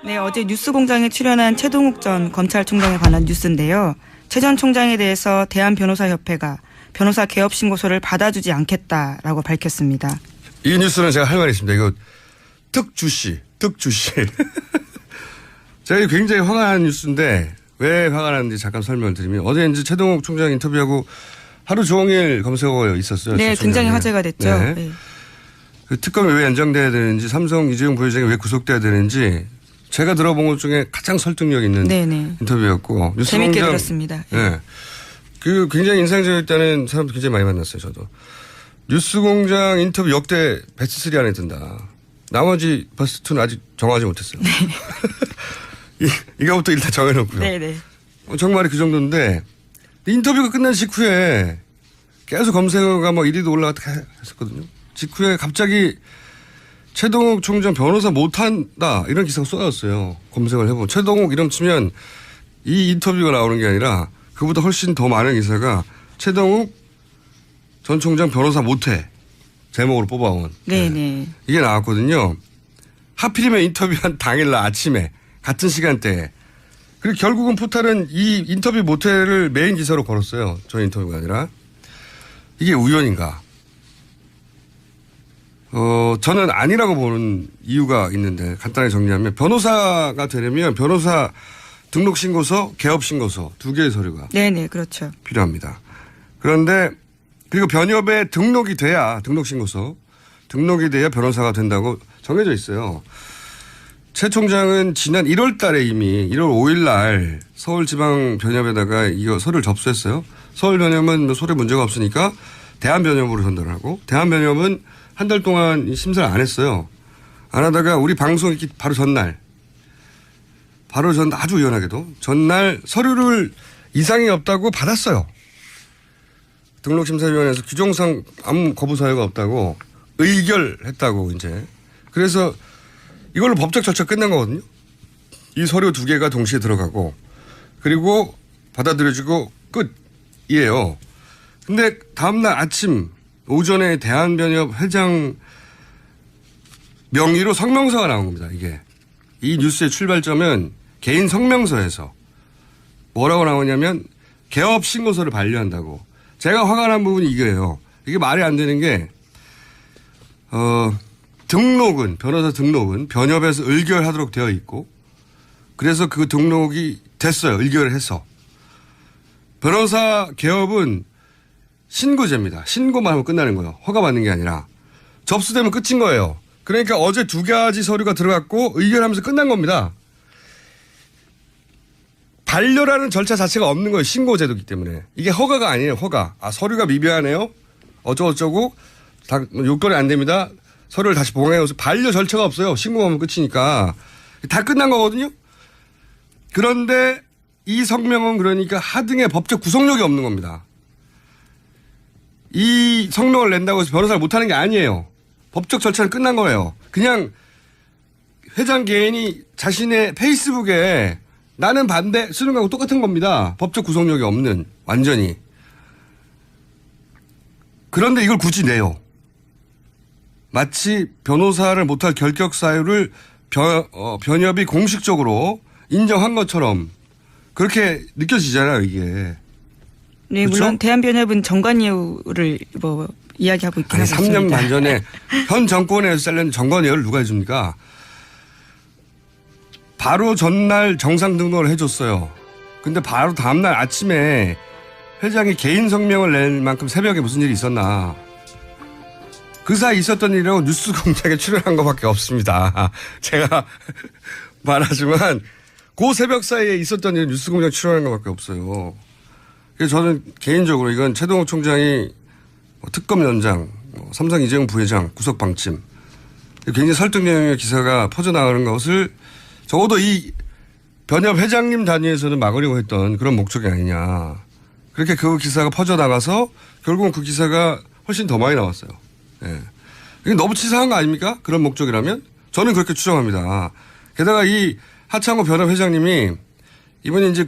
네, 어제 뉴스공장에 출연한 최동욱 전 검찰총장에 관한 뉴스인데요. 최 전 총장에 대해서 대한변호사협회가 변호사 개업 신고서를 받아주지 않겠다라고 밝혔습니다. 이 뉴스는 제가 할 말이 있습니다. 이거 특주시. 제가 굉장히 화가 나는 뉴스인데 왜 화가 나는지 잠깐 설명을 드리면 어제 이제 최동욱 총장 인터뷰하고 하루 종일 검색어가 있었어요. 네, 굉장히 화제가 됐죠. 네. 네. 그 특검이 왜 연장돼야 되는지 삼성 이재용 부회장이 왜 구속돼야 되는지 제가 들어본 것 중에 가장 설득력 있는 네네. 인터뷰였고. 재밌게 들었습니다. 네. 그 굉장히 인상적이었다는 사람도 굉장히 많이 만났어요. 저도. 뉴스공장 인터뷰 역대 베스트 3 안에 든다. 나머지 베스트 2는 아직 정하지 못했어요. 네. 이거부터 일단 정해놓고요. 네네. 정말이 그 정도인데 인터뷰가 끝난 직후에 계속 검색어가 뭐 1위도 올라갔다 했었거든요. 직후에 갑자기 최동욱 총장 변호사 못한다 이런 기사가 쏟아졌어요. 검색을 해보면 최동욱 이름 치면 이 인터뷰가 나오는 게 아니라 그보다 훨씬 더 많은 기사가 최동욱 전 총장 변호사 못해 제목으로 뽑아온. 네네. 이게 나왔거든요. 하필이면 인터뷰한 당일날 아침에 같은 시간대에. 그리고 결국은 포탈은 이 인터뷰 못해를 메인 기사로 걸었어요. 저 인터뷰가 아니라. 이게 우연인가? 저는 아니라고 보는 이유가 있는데 간단하게 정리하면 변호사가 되려면 변호사 등록신고서, 개업신고서 2개의 서류가 네네, 그렇죠. 필요합니다. 그런데 그리고 변협에 등록이 돼야 등록신고서 등록이 돼야 변호사가 된다고 정해져 있어요. 최 총장은 지난 1월 달에 이미 1월 5일 날 서울지방변협에다가 이거 서류를 접수했어요. 서울변협은 뭐 서류 문제가 없으니까 대한변협으로 전달을 하고 대한변협은 한 달 동안 심사를 안 했어요. 안 하다가 우리 방송 있기 바로 전날 아주 우연하게도 전날 서류를 이상이 없다고 받았어요. 등록심사위원회에서 규정상 아무 거부 사유가 없다고 의결했다고 이제. 그래서 이걸로 법적 절차 끝난 거거든요. 이 서류 2개가 동시에 들어가고 그리고 받아들여지고 끝이에요. 근데 다음날 아침 오전에 대한변협 회장 명의로 성명서가 나온 겁니다. 이게. 이 뉴스의 출발점은 개인 성명서에서 뭐라고 나오냐면 개업 신고서를 반려한다고. 제가 화가 난 부분이 이거예요. 이게 말이 안 되는 게 변호사 등록은 변협에서 의결하도록 되어 있고 그래서 그 등록이 됐어요. 의결을 해서. 변호사 개업은 신고제입니다. 신고만 하면 끝나는 거예요. 허가받는 게 아니라. 접수되면 끝인 거예요. 그러니까 어제 2가지 서류가 들어갔고 의결하면서 끝난 겁니다. 반려라는 절차 자체가 없는 거예요. 신고제도이기 때문에. 이게 허가가 아니에요. 허가. 서류가 미비하네요. 어쩌고저쩌고. 다 요건이 안 됩니다. 서류를 다시 보내요. 반려 절차가 없어요. 신고하면 끝이니까. 다 끝난 거거든요. 그런데 이 성명은 그러니까 하등의 법적 구속력이 없는 겁니다. 이 성명을 낸다고 해서 변호사를 못하는 게 아니에요. 법적 절차는 끝난 거예요. 그냥 회장 개인이 자신의 페이스북에 나는 반대 쓰는 거하고 똑같은 겁니다. 법적 구속력이 없는 완전히. 그런데 이걸 굳이 내요. 마치 변호사를 못할 결격 사유를 변협이 공식적으로 인정한 것처럼 그렇게 느껴지잖아요, 이게. 네, 그렇죠? 물론 대한변협은 정관예우를 이야기하고 있긴 하습니다. 3년 반 전에 현 정권에서 잘린 정관예우를 누가 해줍니까? 바로 전날 정상 등록을 해줬어요. 근데 바로 다음날 아침에 회장이 개인 성명을 낼 만큼 새벽에 무슨 일이 있었나. 그 사이 있었던 일이라고 뉴스공장에 출연한 것밖에 없습니다. 제가 말하지만 그 새벽 사이에 있었던 일은 뉴스공장 출연한 것밖에 없어요. 그래서 저는 개인적으로 이건 최동욱 총장이 특검 연장, 삼성 이재용 부회장 구속 방침 굉장히 설득력의 기사가 퍼져나가는 것을 적어도 이 변협 회장님 단위에서는 막으려고 했던 그런 목적이 아니냐. 그렇게 그 기사가 퍼져나가서 결국은 그 기사가 훨씬 더 많이 나왔어요. 예. 이게 너무 치사한 거 아닙니까? 그런 목적이라면? 저는 그렇게 추정합니다. 게다가 이 하창호 변협 회장님이 이번에 이제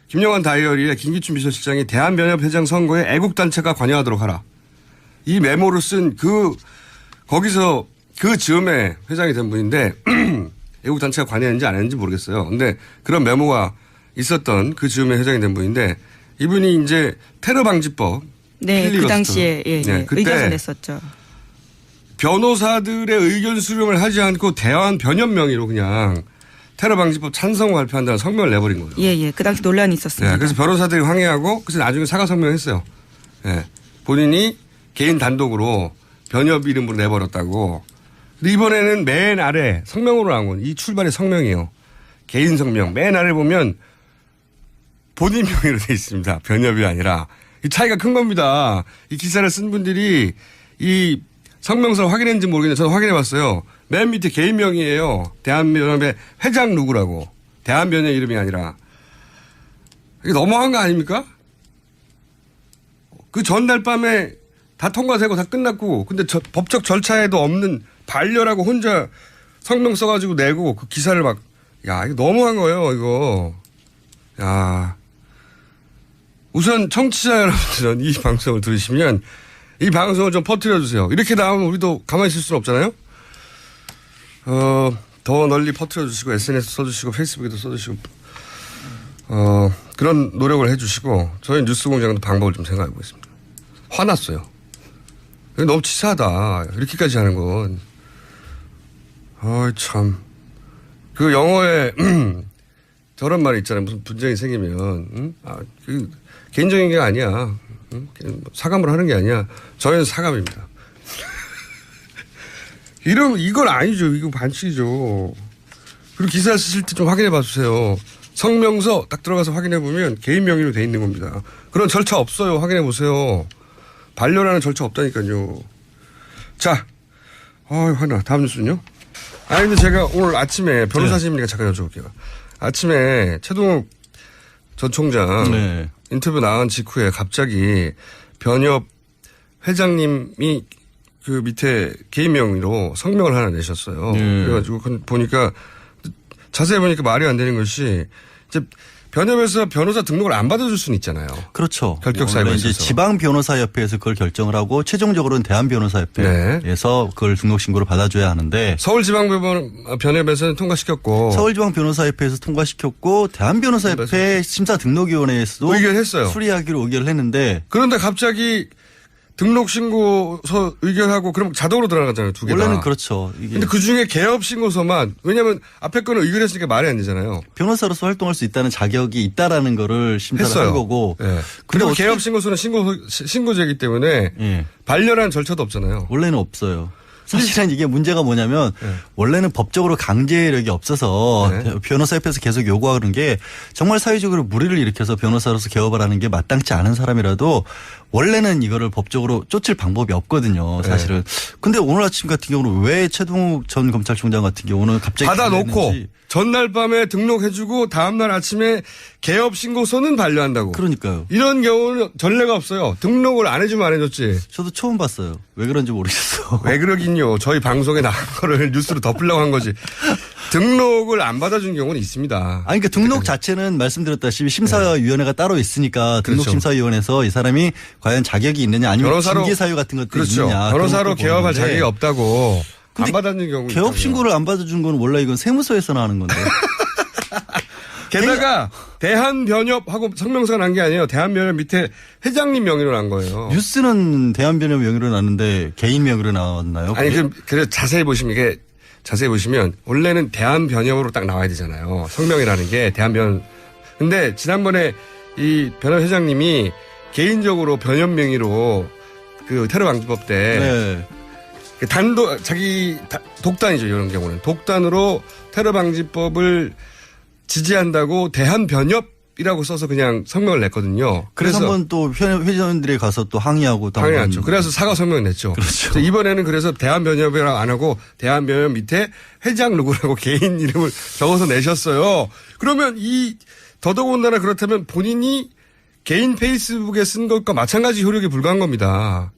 김영환 다이어리에 김기춘 비서실장이 대한변협 회장 선거에 애국단체가 관여하도록 하라. 이 메모를 쓴 거기서 그 즈음에 회장이 된 분인데 애국 단체가 관여했는지 안 했는지 모르겠어요. 근데 그런 메모가 있었던 그 즈음에 회장이 된 분인데 이분이 이제 테러 방지법 네, 그 필리버스터. 당시에 네, 그때 의견서 냈었죠. 변호사들의 의견 수렴을 하지 않고 대한 변협 명의로 그냥 테러 방지법 찬성 발표한다는 성명을 내버린 거예요. 예. 그 당시 논란이 있었습니다. 네, 그래서 변호사들이 항의하고 그래서 나중에 사과 성명했어요. 네, 본인이 개인 단독으로 변협 이름으로 내버렸다고. 근데 이번에는 맨 아래 성명으로 나온 건 이 출발의 성명이에요. 개인 성명. 맨 아래 보면 본인 명의로 돼 있습니다. 변협이 아니라. 이 차이가 큰 겁니다. 이 기사를 쓴 분들이 이 성명서를 확인했는지 모르겠는데 저는 확인해 봤어요. 맨 밑에 개인 명의예요. 대한변협의 회장 누구라고. 대한변협 이름이 아니라. 이게 너무한 거 아닙니까? 그 전날 밤에 다 통과되고 다 끝났고 근데 법적 절차에도 없는 반려라고 혼자 성명 써가지고 내고 그 기사를 막 야 이거 너무한 거예요 이거. 야 우선 청취자 여러분들은 이 방송을 들으시면 이 방송을 좀 퍼뜨려 주세요. 이렇게 나오면 우리도 가만히 있을 수는 없잖아요. 더 널리 퍼뜨려 주시고 SNS 써주시고 페이스북에도 써주시고 그런 노력을 해주시고 저희 뉴스공장도 방법을 좀 생각해 보겠습니다. 화났어요. 너무 치사하다. 이렇게까지 하는 건. 참. 그 영어에 저런 말이 있잖아요. 무슨 분쟁이 생기면 그 개인적인 게 아니야. 사감을 하는 게 아니야. 저희는 사감입니다. 이건 아니죠. 이거 반칙이죠. 그리고 기사 쓰실 때 좀 확인해 봐 주세요. 성명서 딱 들어가서 확인해 보면 개인 명의로 돼 있는 겁니다. 그런 절차 없어요. 확인해 보세요. 반려라는 절차 없다니까요. 자, 화나. 다음 뉴스는요? 근데 제가 오늘 아침에 변호사님이니까 잠깐 여쭤볼게요. 아침에 최동욱 전 총장 인터뷰 나간 직후에 갑자기 변협 회장님이 그 밑에 개인 명의로 성명을 하나 내셨어요. 그래가지고 보니까 자세히 보니까 말이 안 되는 것이 이제 변협에서 변호사 등록을 안 받아줄 수는 있잖아요. 그렇죠. 결격 사유가 이제 있어서. 지방 변호사협회에서 그걸 결정을 하고 최종적으로는 대한 변호사협회에서 그걸 등록 신고를 받아줘야 하는데 서울지방변협에서는 통과시켰고 서울지방 변호사협회에서 통과시켰고 대한 변호사협회 심사 등록위원회에서도 의결했어요. 수리하기로 의결을 했는데 그런데 갑자기 등록 신고서 의결하고 그럼 자동으로 들어가잖아요. 두 개 다. 원래는 그렇죠. 근데 그중에 개업 신고서만 왜냐하면 앞에 거는 의결했으니까 말이 안 되잖아요. 변호사로서 활동할 수 있다는 자격이 있다라는 거를 심사를 했어요. 한 거고. 네. 그리고 개업 신고서는 신고제이기 때문에 반려라는 절차도 없잖아요. 원래는 없어요. 사실은 이게 문제가 뭐냐면 원래는 법적으로 강제력이 없어서 변호사협회에서 계속 요구하는 게 정말 사회적으로 무리를 일으켜서 변호사로서 개업을 하는 게 마땅치 않은 사람이라도 원래는 이거를 법적으로 쫓을 방법이 없거든요. 사실은. 근데 오늘 아침 같은 경우는 왜 최동욱 전 검찰총장 같은 경우는 갑자기 받아놓고 전날 밤에 등록해주고 다음날 아침에 개업 신고서는 반려한다고. 그러니까요. 이런 경우는 전례가 없어요. 등록을 안 해주면 안 해줬지. 저도 처음 봤어요. 왜 그런지 모르겠어. 왜 그러긴요. 저희 방송에 나간 거를 뉴스로 덮으려고 한 거지. 등록을 안 받아준 경우는 있습니다. 아니, 그러니까 등록 자체는 말씀드렸다시피 심사위원회가 따로 있으니까 등록심사위원회에서 이 사람이 과연 자격이 있느냐 아니면 변호사로, 징계 사유 같은 것들이 그렇죠. 있느냐. 변호사로 개업할 자격이 없다고 안 근데 받아준 경우 개업 신고를 안 받아준 건 원래 이건 세무서에서 나는 건데. 게다가 대한변협하고 성명서가 난 게 아니에요. 대한변협 밑에 회장님 명의로 난 거예요. 뉴스는 대한변협 명의로 나왔는데 개인 명의로 나왔나요? 아니 그래 자세히 보시면 원래는 대한변협으로 딱 나와야 되잖아요. 성명이라는 게 대한변. 근데 지난번에 이 변협 회장님이 개인적으로 변협 명의로 그 테러 방지법 때 자기 독단이죠. 이런 경우는 독단으로 테러 방지법을 지지한다고 대한변협이라고 써서 그냥 성명을 냈거든요. 그래서 한번 또 회장들이 가서 또 항의하고 항의했죠. 그래서 사과 성명을 냈죠. 그렇죠. 이번에는 그래서 대한변협이라고 안 하고 대한변협 밑에 회장 누구라고 개인 이름을 적어서 내셨어요. 그러면 더더군다나 그렇다면 본인이 개인 페이스북에 쓴 것과 마찬가지 효력이 불과한 겁니다.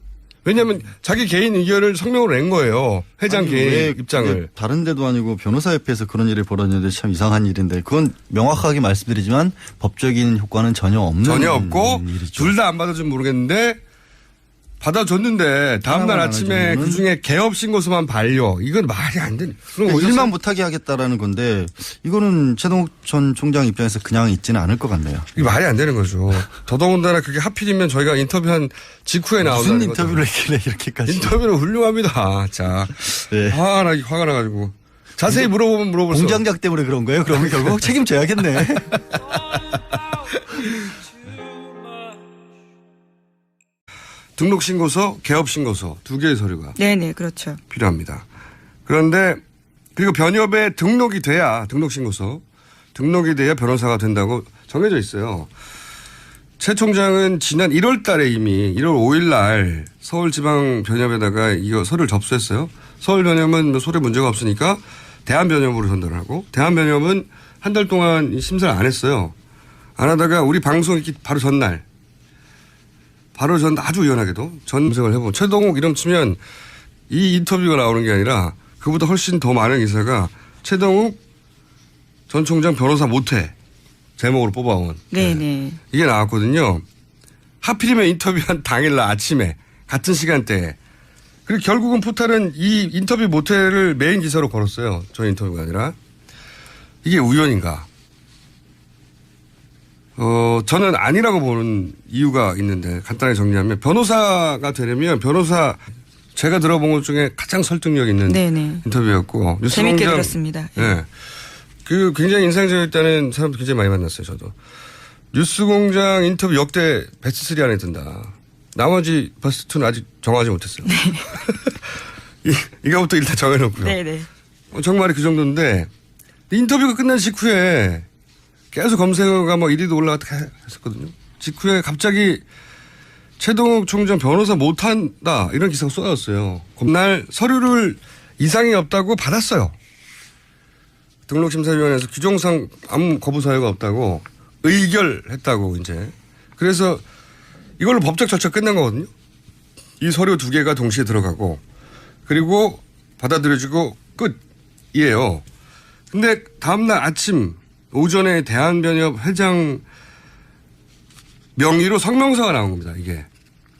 왜냐하면 자기 개인 의견을 성명으로 낸 거예요. 회장 개인 입장을. 다른 데도 아니고 변호사협회에서 그런 일이 벌어졌는데 참 이상한 일인데 그건 명확하게 말씀드리지만 법적인 효과는 전혀 없는 전혀 없고 일이죠. 둘 다 안 받아주면 모르겠는데 받아줬는데 다음날 하나만 아침에 안 그중에 개업 신고서만 반려. 이건 말이 안 되네. 그럼 일만 못하게 하겠다라는 건데 이거는 최동욱 전 총장 입장에서 그냥 있지는 않을 것 같네요. 이게 말이 안 되는 거죠. 더더군다나 그게 하필이면 저희가 인터뷰한 직후에 나온다는 무슨 인터뷰를 했길래 이렇게까지. 인터뷰는 훌륭합니다. 자, 네. 화가 나가지고. 자세히 물어보면 물어볼수록. 공장장 때문에 그런 거예요? 그러면 결국 책임져야겠네. 등록신고서, 개업신고서 두 개의 서류가 네네, 그렇죠. 필요합니다. 그런데 그리고 변협에 등록이 돼야 등록이 돼야 변호사가 된다고 정해져 있어요. 최 총장은 지난 1월 달에 이미 1월 5일 날 서울지방변협에다가 이거 서류를 접수했어요. 서울변협은 뭐 소리 문제가 없으니까 대한변협으로 전달을 하고 대한변협은 한 달 동안 심사를 안 했어요. 안 하다가 우리 방송 있기 바로 전날 아주 우연하게도 검색을 해보면 최동욱 이름 치면 이 인터뷰가 나오는 게 아니라 그보다 훨씬 더 많은 기사가 최동욱 전 총장 변호사 못해 제목으로 뽑아온. 네네. 이게 나왔거든요. 하필이면 인터뷰한 당일날 아침에 같은 시간대에. 그리고 결국은 포탈은 이 인터뷰 못해를 메인 기사로 걸었어요. 저 인터뷰가 아니라. 이게 우연인가? 저는 아니라고 보는 이유가 있는데 간단하게 정리하면 변호사가 되려면 제가 들어본 것 중에 가장 설득력 있는 네네. 인터뷰였고. 재밌게 들었습니다. 네. 그 굉장히 인상적이었다는 사람도 굉장히 많이 만났어요. 저도. 뉴스공장 인터뷰 역대 베스트 3 안에 든다. 나머지 베스트 2는 아직 정하지 못했어요. 네. 이거부터 일단 정해놓고요. 네네. 정말이 그 정도인데 인터뷰가 끝난 직후에 계속 검색어가 뭐 1위도 올라갔다 했었거든요. 직후에 갑자기 최동욱 총장 변호사 못한다 이런 기사가 쏟아졌어요. 그날 서류를 이상이 없다고 받았어요. 등록심사위원회에서 규정상 아무 거부 사유가 없다고 의결했다고 이제. 그래서 이걸로 법적 절차 끝난 거거든요. 이 서류 두 개가 동시에 들어가고 그리고 받아들여지고 끝이에요. 근데 다음날 아침 오전에 대한변협 회장 명의로 성명서가 나온 겁니다. 이게.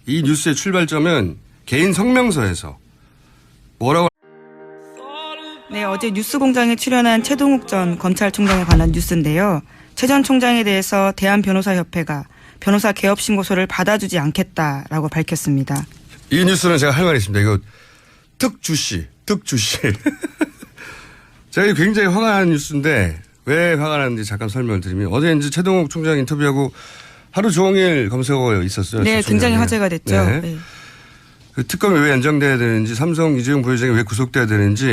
이 뉴스의 출발점은 개인 성명서에서 뭐라고. 네, 어제 뉴스공장에 출연한 최동욱 전 검찰총장에 관한 뉴스인데요. 최 전 총장에 대해서 대한변호사협회가 변호사 개업 신고서를 받아주지 않겠다라고 밝혔습니다. 이 뉴스는 제가 할 말이 있습니다. 이거 특주시. 제가 굉장히 화가 나는 뉴스인데 왜 화가 나는지 잠깐 설명을 드리면 어제 이제 최동욱 총장 인터뷰하고 하루 종일 검색어가 있었어요. 네, 굉장히 화제가 됐죠. 네. 네. 그 특검이 왜 연장돼야 되는지 삼성 이재용 부회장이 왜 구속돼야 되는지